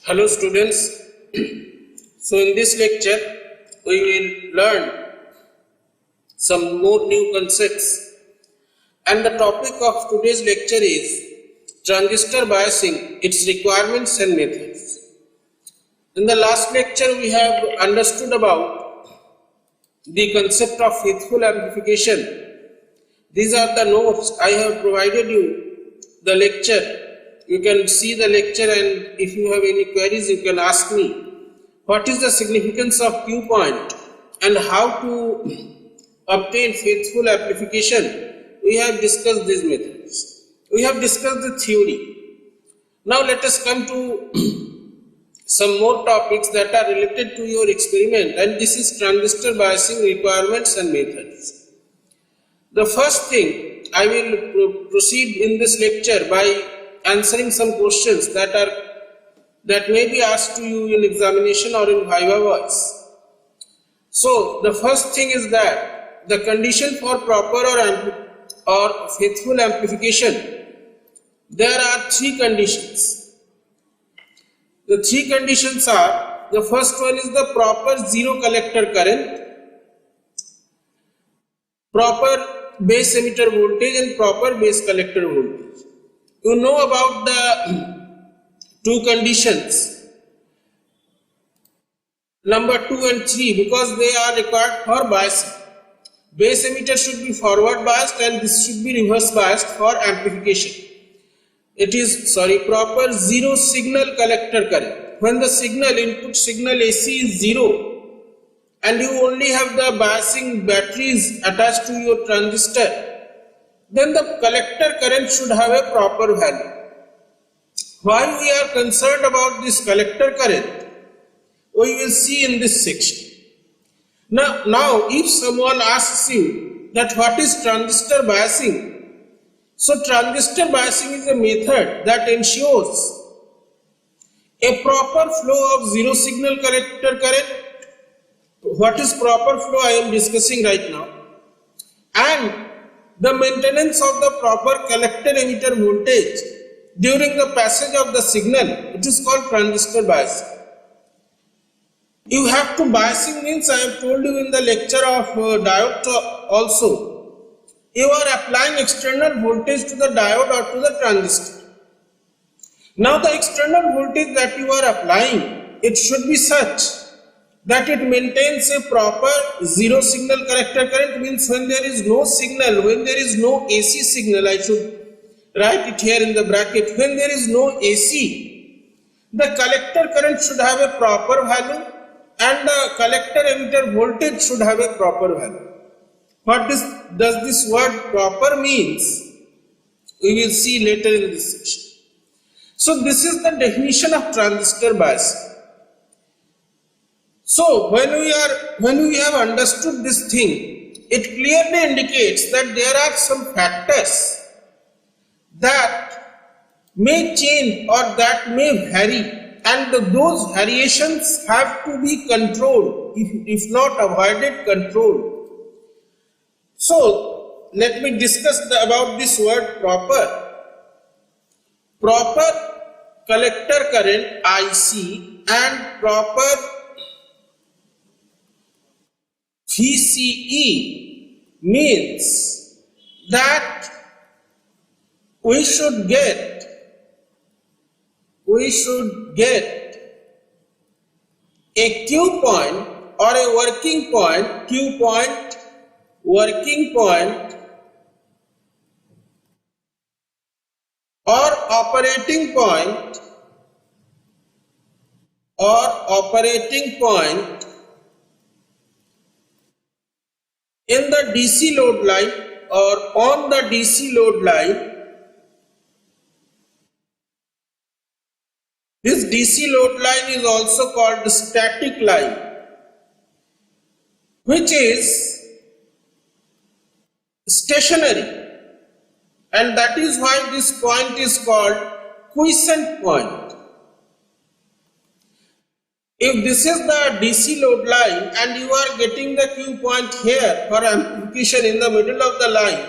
Hello students. So in this lecture we will learn some more new concepts, and the topic of today's lecture is transistor biasing, its requirements and methods. In the last lecture we have understood about the concept of faithful amplification. These are the notes I have provided you the lecture. You can see the lecture, and if you have any queries you can ask me. What is the significance of Q point and how to obtain faithful amplification? We have discussed these methods. We have discussed the theory. Now let us come to some more topics that are related to your experiment, and this is transistor biasing requirements and methods. The first thing, I will proceed in this lecture by answering some questions that may be asked to you in examination or in viva voice. So the first thing is that the condition for proper or faithful amplification, there are three conditions. The three conditions are, the first one is the proper zero collector current, proper base emitter voltage and proper base collector voltage. You know about the two conditions, number 2 and 3, because they are required for biasing. Base emitter should be forward biased and this should be reverse biased for amplification. It is proper zero signal collector current. When the input signal AC is 0 and you only have the biasing batteries attached to your transistor, then the collector current should have a proper value. Why we are concerned about this collector current, we will see in this section. Now if someone asks you that what is transistor biasing, so transistor biasing is a method that ensures a proper flow of zero signal collector current. What is proper flow I am discussing right now, and the maintenance of the proper collector emitter voltage during the passage of the signal. It is called transistor biasing. You have to biasing means, I have told you in the lecture of diode also, you are applying external voltage to the diode or to the transistor. Now the external voltage that you are applying, it should be such that it maintains a proper zero signal collector current, means when there is no signal, when there is no AC signal, I should write it here in the bracket, when there is no AC, the collector current should have a proper value and the collector emitter voltage should have a proper value. What does this word proper means? We will see later in this section. So this is the definition of transistor biasing. So when we have understood this thing, it clearly indicates that there are some factors that may change or that may vary, and those variations have to be controlled, if not avoided, controlled. So let me discuss about this word proper. Proper collector current IC and proper VCE means that we should get a Q point or a working point, Q point, working point or operating point in the DC load line or on the DC load line. This DC load line is also called the static line, which is stationary, and that is why this point is called quiescent point. If this is the DC load line and you are getting the Q point here for amplification in the middle of the line,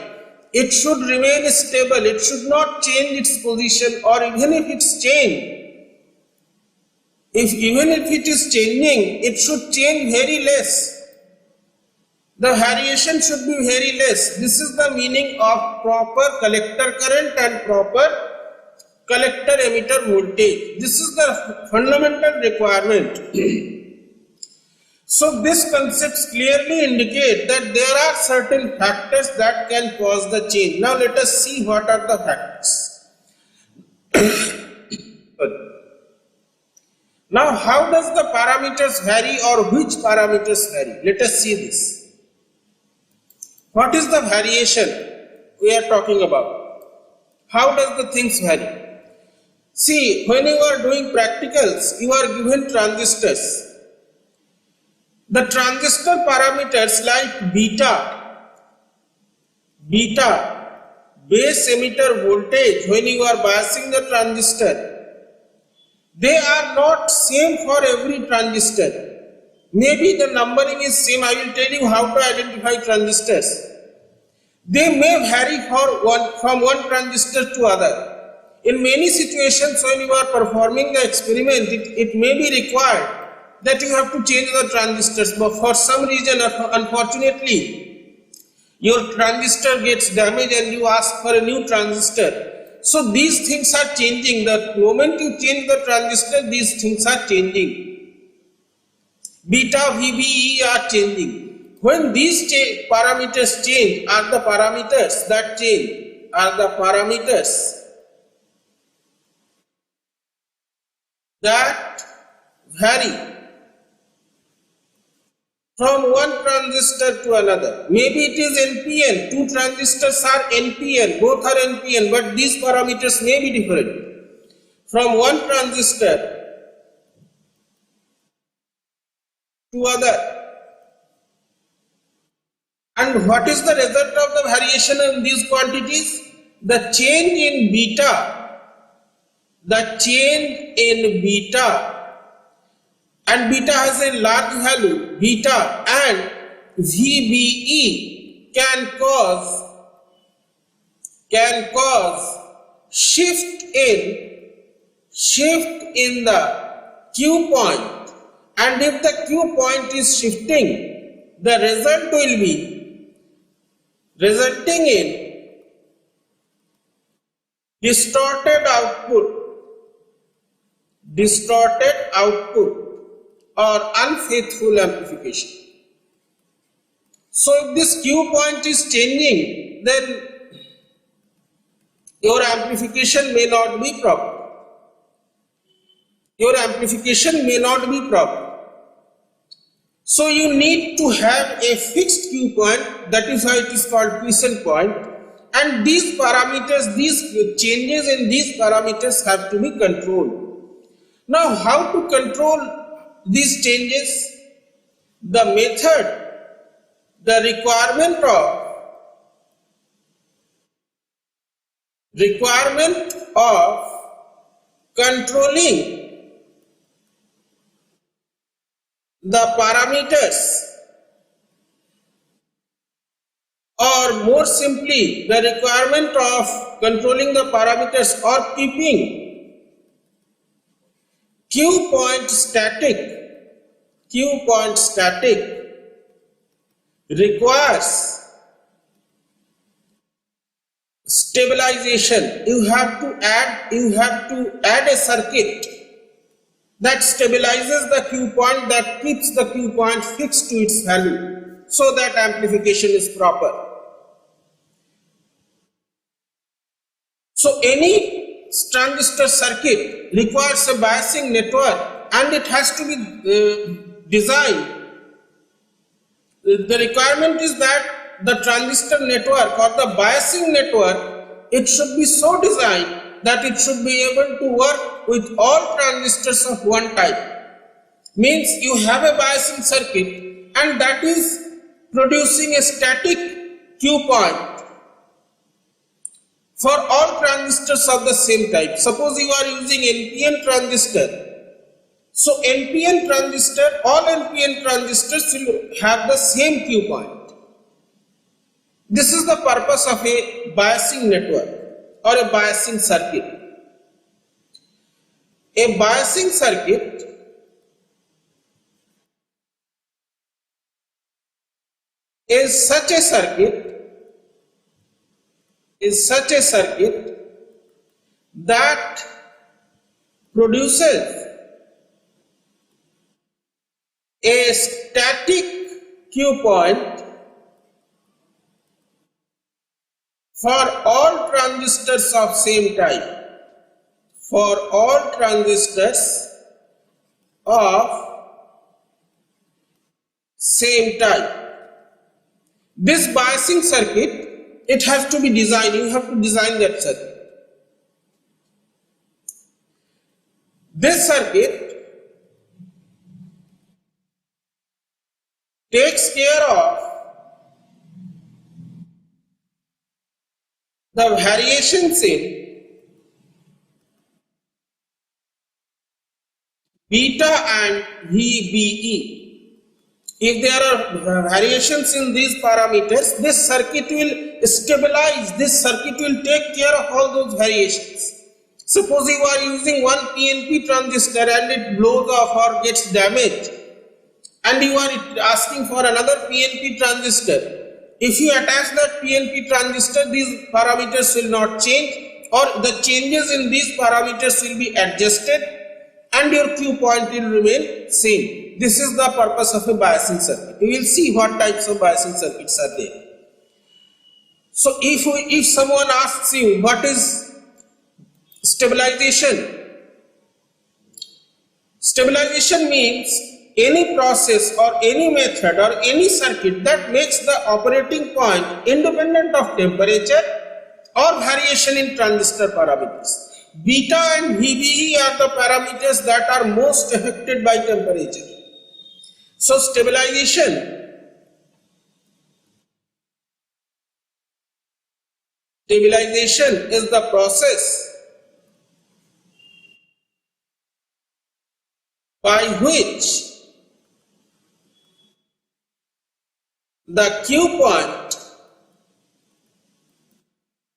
it should remain stable. It should not change its position, or even if it's changed, Even if it is changing, it should change very less. The variation should be very less. This is the meaning of proper collector current and proper collector emitter voltage. This is the fundamental requirement. So these concepts clearly indicate that there are certain factors that can cause the change. Now let us see what are the factors. Now how does the parameters vary, or which parameters vary? Let us see this. What is the variation we are talking about? How does the things vary? See, when you are doing practicals, you are given transistors. The transistor parameters like beta, base emitter voltage, when you are biasing the transistor, they are not same for every transistor. Maybe the numbering is same. I will tell you how to identify transistors. They may vary from one transistor to other. In many situations when you are performing the experiment, it may be required that you have to change the transistors, but for some reason, unfortunately, your transistor gets damaged and you ask for a new transistor. So these things are changing. The moment you change the transistor, these things are changing. Beta, VBE are changing. When these parameters change, are the parameters that change, are the parameters that vary from one transistor to another. Maybe it is NPN, two transistors are NPN, both are NPN, but these parameters may be different. From one transistor to other. And what is the result of the variation in these quantities? The change in beta, and beta has a large value, beta, and VBE can cause shift in the Q point, and if the Q point is shifting, the result will be resulting in distorted output or unfaithful amplification. So if this Q point is changing, then your amplification may not be proper. So you need to have a fixed Q point, that is why it is called quiescent point, and these parameters, these changes in these parameters have to be controlled. Now how to control these changes? The method, the requirement of controlling the parameters, or more simply, the requirement of controlling the parameters or keeping Q point static requires stabilization. You have to add a circuit that stabilizes the Q point, that keeps the Q point fixed to its value, so that amplification is proper. So any transistor circuit requires a biasing network, and it has to be designed. The requirement is that the transistor network or the biasing network, it should be so designed that it should be able to work with all transistors of one type. Means you have a biasing circuit and that is producing a static Q point for all transistors of the same type. Suppose you are using NPN transistor. So NPN transistor, all NPN transistors will have the same Q point. This is the purpose of a biasing network or a biasing circuit. A biasing circuit is such a circuit that produces a static Q point for all transistors of same type. For all transistors of same type. This biasing circuit, it has to be designed. You have to design that circuit. This circuit takes care of the variations in beta and VBE. If there are variations in these parameters, this circuit will stabilize, this circuit will take care of all those variations. Suppose you are using one PNP transistor and it blows off or gets damaged, and you are asking for another PNP transistor. If you attach that PNP transistor, these parameters will not change, or the changes in these parameters will be adjusted and your Q point will remain same. This is the purpose of a biasing circuit. We will see what types of biasing circuits are there. So if someone asks you what is stabilization? Stabilization means any process or any method or any circuit that makes the operating point independent of temperature or variation in transistor parameters. Beta and VBE are the parameters that are most affected by temperature. So stabilization is the process by which the Q point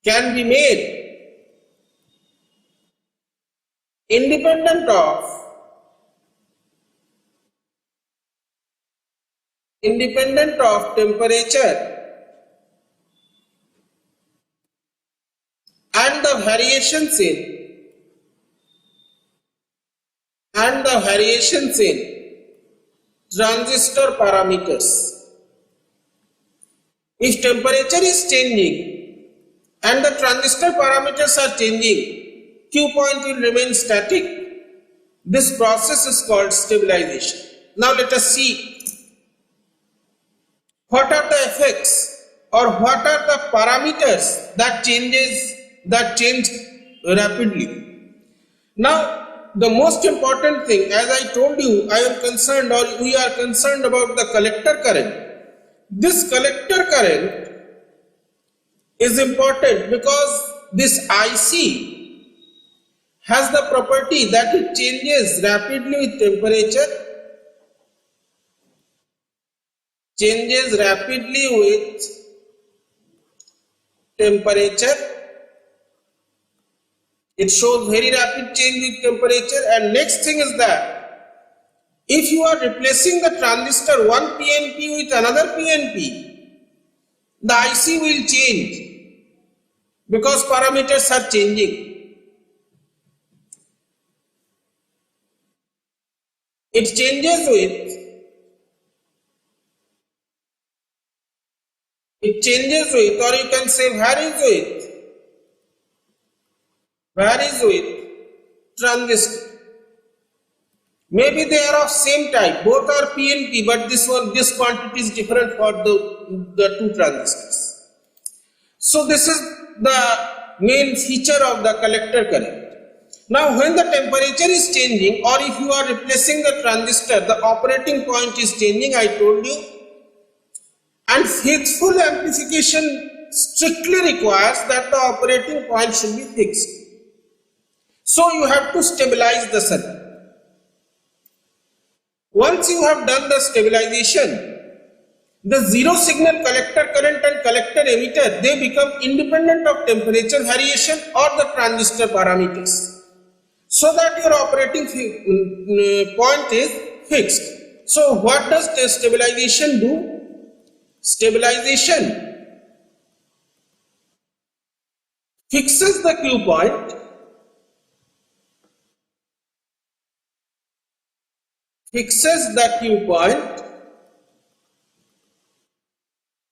can be made independent of temperature and the variations in transistor parameters. If temperature is changing and the transistor parameters are changing, Q point will remain static. This process is called stabilization. Now let us see what are the effects or what are the parameters that change rapidly. Now the most important thing, as I told you, I am concerned or we are concerned about the collector current. This collector current is important because this IC has the property that it changes rapidly with temperature, It shows very rapid change with temperature. And next thing is that if you are replacing the transistor one PNP with another PNP, the IC will change because parameters are changing. It changes with or you can say varies with transistor. Maybe they are of same type, both are PNP, but this quantity is different for the two transistors. So this is the main feature of the collector current. Now when the temperature is changing or if you are replacing the transistor, the operating point is changing, I told you, and faithful amplification strictly requires that the operating point should be fixed. So you have to stabilize the circuit. Once you have done the stabilization, the zero signal collector current and collector emitter, they become independent of temperature variation or the transistor parameters, so that your operating point is fixed. So what does the stabilization do? Stabilization fixes the Q point,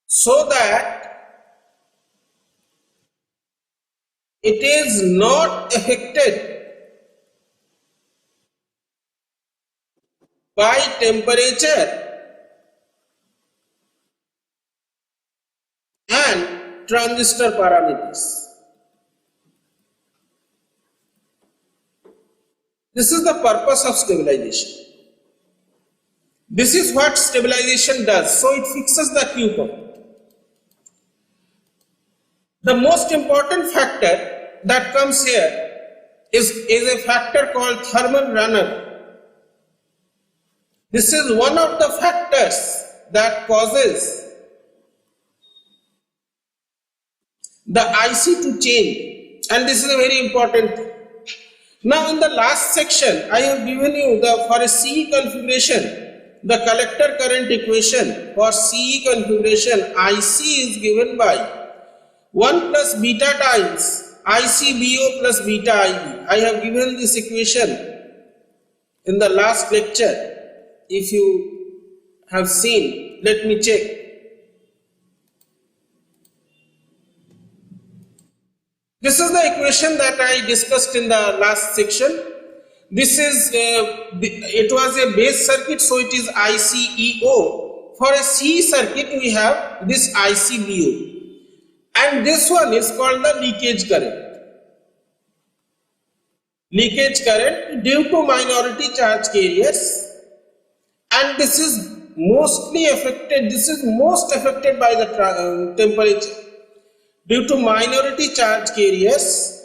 so that it is not affected by temperature and transistor parameters. This is the purpose of stabilization. This is what stabilization does. So it fixes the Q point. The most important factor that comes here is a factor called thermal runner. This is one of the factors that causes the IC to change, and this is a very important thing. Now in the last section I have given you for a CE configuration the collector current equation. For CE configuration, IC is given by 1 plus beta times ICBO plus beta IB. I have given this equation in the last lecture. If you have seen, let me check. This is the equation that I discussed in the last section. This is, it was a base circuit, so it is ICEO. For a C circuit, we have this ICBO. And this one is called the leakage current. Leakage current due to minority charge carriers. And this is mostly affected, this is most affected by the temperature due to minority charge carriers,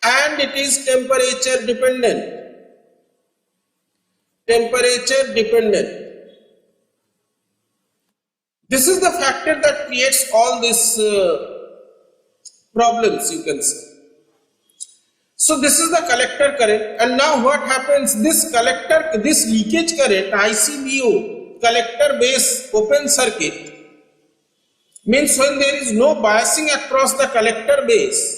and it is temperature dependent. Temperature dependent. This is the factor that creates all these problems, you can see. So this is the collector current, and now what happens, this collector, this leakage current, ICBO, collector base open circuit, means when there is no biasing across the collector base,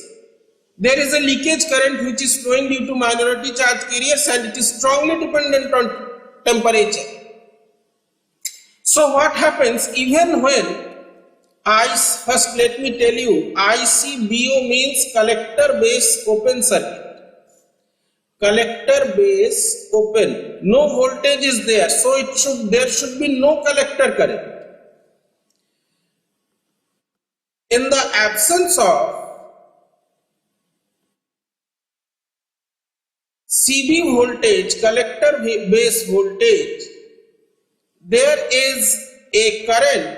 there is a leakage current which is flowing due to minority charge carriers, and it is strongly dependent on temperature. So what happens, even when first let me tell you, ICBO means collector base open circuit. Collector base open, no voltage is there, so there should be no collector current. In the absence of CB voltage, collector base voltage, there is a current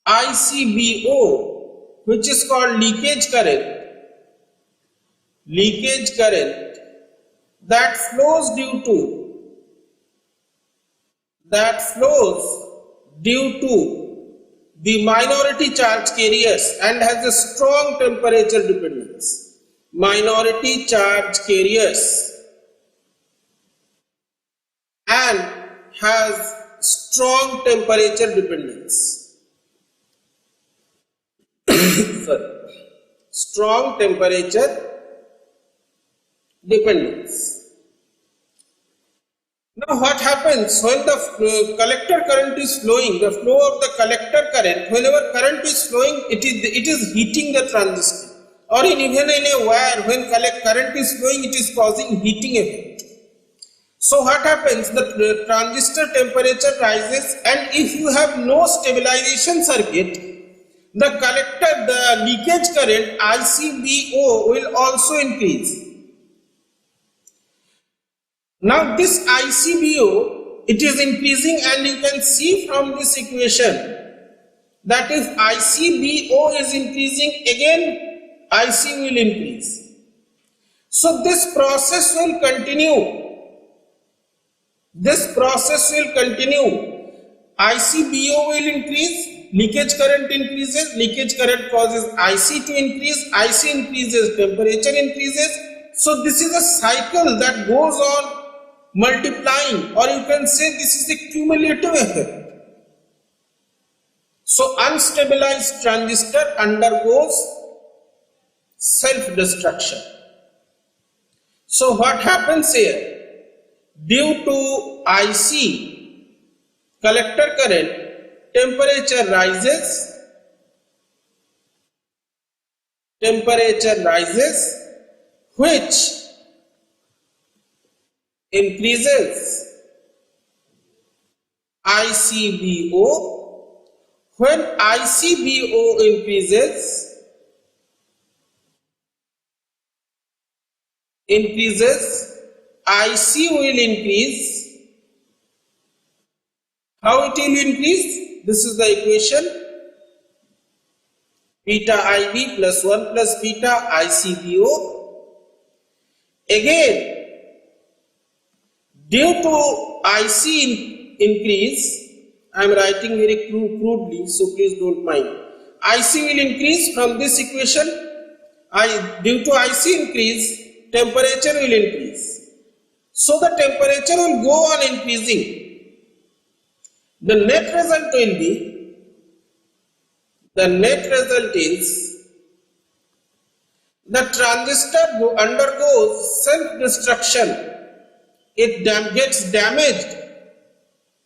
ICBO which is called leakage current. Leakage current that flows due to the minority charge carriers and has a strong temperature dependence. Minority charge carriers and has strong temperature dependence. Strong temperature dependence. Now what happens when the collector current is flowing, the flow of the collector current, whenever current is flowing, it is heating the transistor, or even in a wire, when current is flowing, it is causing heating effect. So what happens, the transistor temperature rises, and if you have no stabilization circuit, the leakage current ICBO will also increase. Now this ICBO, it is increasing, and you can see from this equation that if ICBO is increasing, again IC will increase. So this process will continue. This process will continue. ICBO will increase, leakage current increases, leakage current causes IC to increase, IC increases, temperature increases. So this is a cycle that goes on multiplying, or you can say this is a cumulative effect. So unstabilized transistor undergoes self-destruction. So what happens here? Due to IC collector current, temperature rises, which increases ICBO. When ICBO increases, IC will increase. How it will increase? This is the equation. Beta IB plus 1 plus beta ICBO. Again, due to IC increase, I am writing very crudely, so please don't mind. IC will increase from this equation. Due to IC increase, temperature will increase. So the temperature will go on increasing. The net result is the transistor undergoes self-destruction. It gets damaged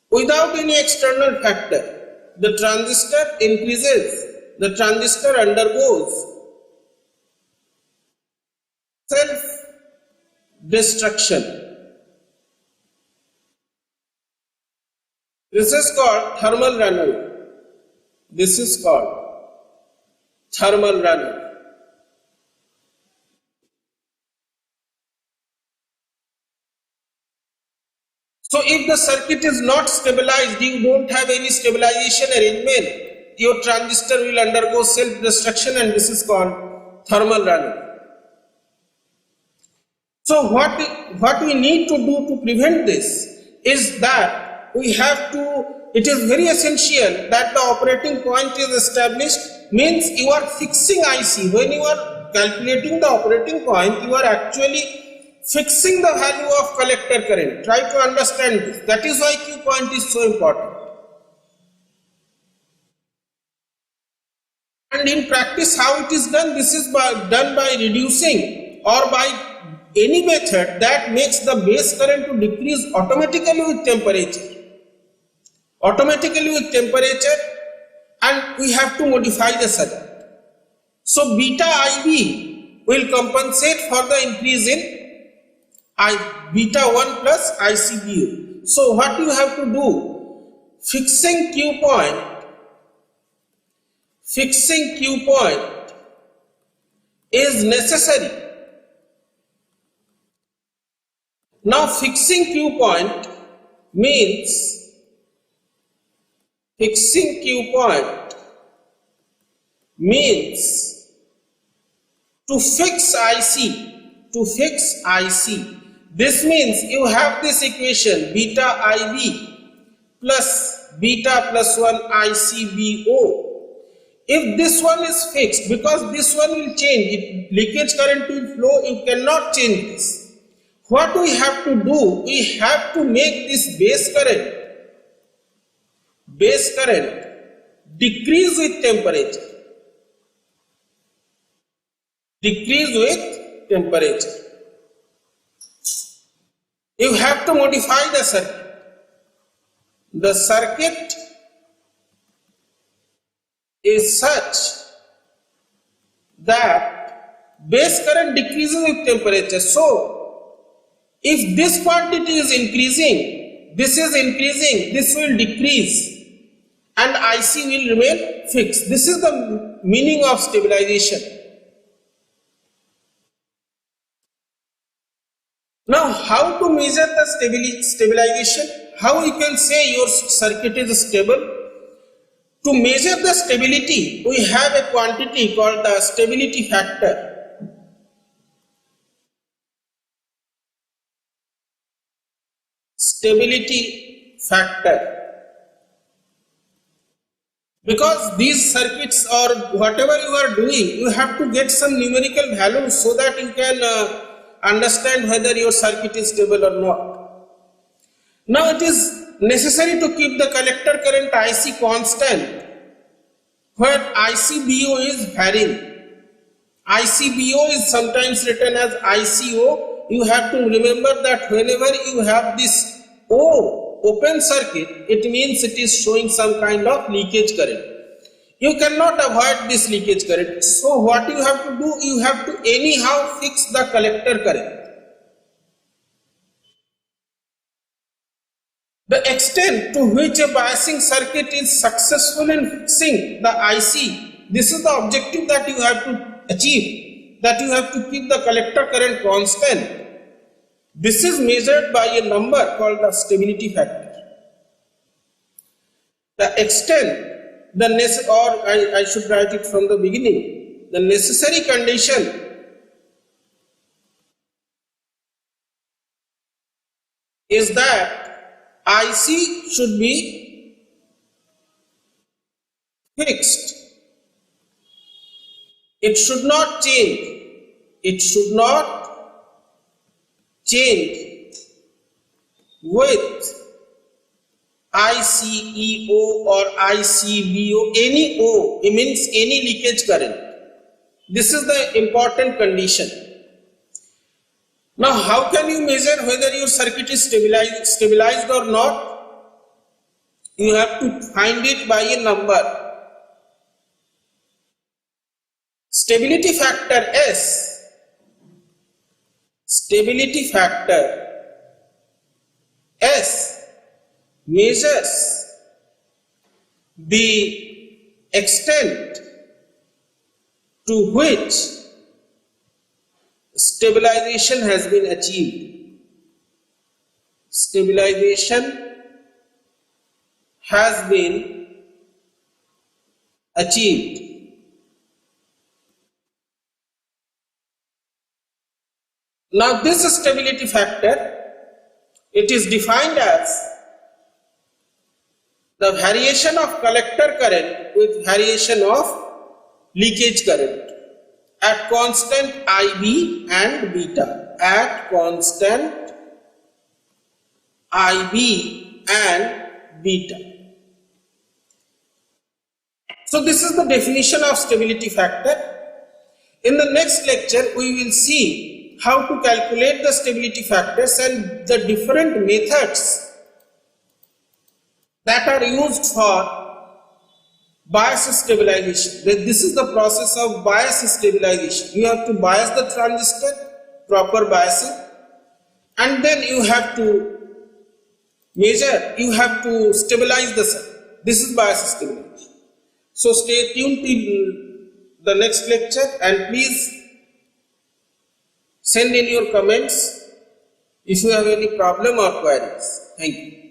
without any external factor. The transistor increases, the transistor undergoes self-destruction. This is called thermal runaway. So if the circuit is not stabilized, you don't have any stabilization arrangement, your transistor will undergo self-destruction, and this is called thermal runaway. So what we need to do to prevent this is that it is very essential that the operating point is established, means you are fixing IC. When you are calculating the operating point, you are actually fixing the value of collector current. Try to understand this. That is why Q point is so important. And in practice, how it is done? This is done by reducing or by any method that makes the base current to decrease automatically with temperature. And we have to modify the circuit. So beta IB will compensate for the increase in beta 1 plus ICBO. So what you have to do? Fixing Q point is necessary. Now fixing Q point means to fix IC. This means you have this equation beta IB plus beta plus 1 ICBO. If this one is fixed, because this one will change, leakage current will flow, you cannot change this. What we have to do, we have to make this base current decrease with temperature. You have to modify the circuit. The circuit is such that base current decreases with temperature. So if this quantity is increasing, this will decrease, and IC will remain fixed. This is the meaning of stabilization. Now, how to measure the stabilization? How you can say your circuit is stable? To measure the stability, we have a quantity called the stability factor. Because these circuits or whatever you are doing, you have to get some numerical values so that you can understand whether your circuit is stable or not. Now it is necessary to keep the collector current IC constant where ICBO is varying. ICBO is sometimes written as ICO. You have to remember that whenever you have this O open circuit, it means it is showing some kind of leakage current. You cannot avoid this leakage current. So what you have to do, you have to anyhow fix the collector current. The extent to which a biasing circuit is successful in fixing the IC, this is the objective that you have to achieve, that you have to keep the collector current constant. This is measured by a number called the stability factor. The extent, I should write it from the beginning, the necessary condition is that IC should be fixed. It should not change. It should not change with ICEO or ICBO, any O, it means any leakage current. This is the important condition. Now, how can you measure whether your circuit is stabilized or not? You have to find it by a number. Stability factor S. Stability factor S measures the extent to which stabilization has been achieved. Stabilization has been achieved. Now this stability factor, it is defined as the variation of collector current with variation of leakage current at constant IB and beta, at constant IB and beta. So this is the definition of stability factor. In the next lecture, we will see how to calculate the stability factors and the different methods that are used for bias stabilization. This is the process of bias stabilization. You have to bias the transistor, proper biasing, and then you have to measure, you have to stabilize the circuit. This is bias stabilization. So stay tuned till the next lecture and please send in your comments if you have any problem or queries. Thank you.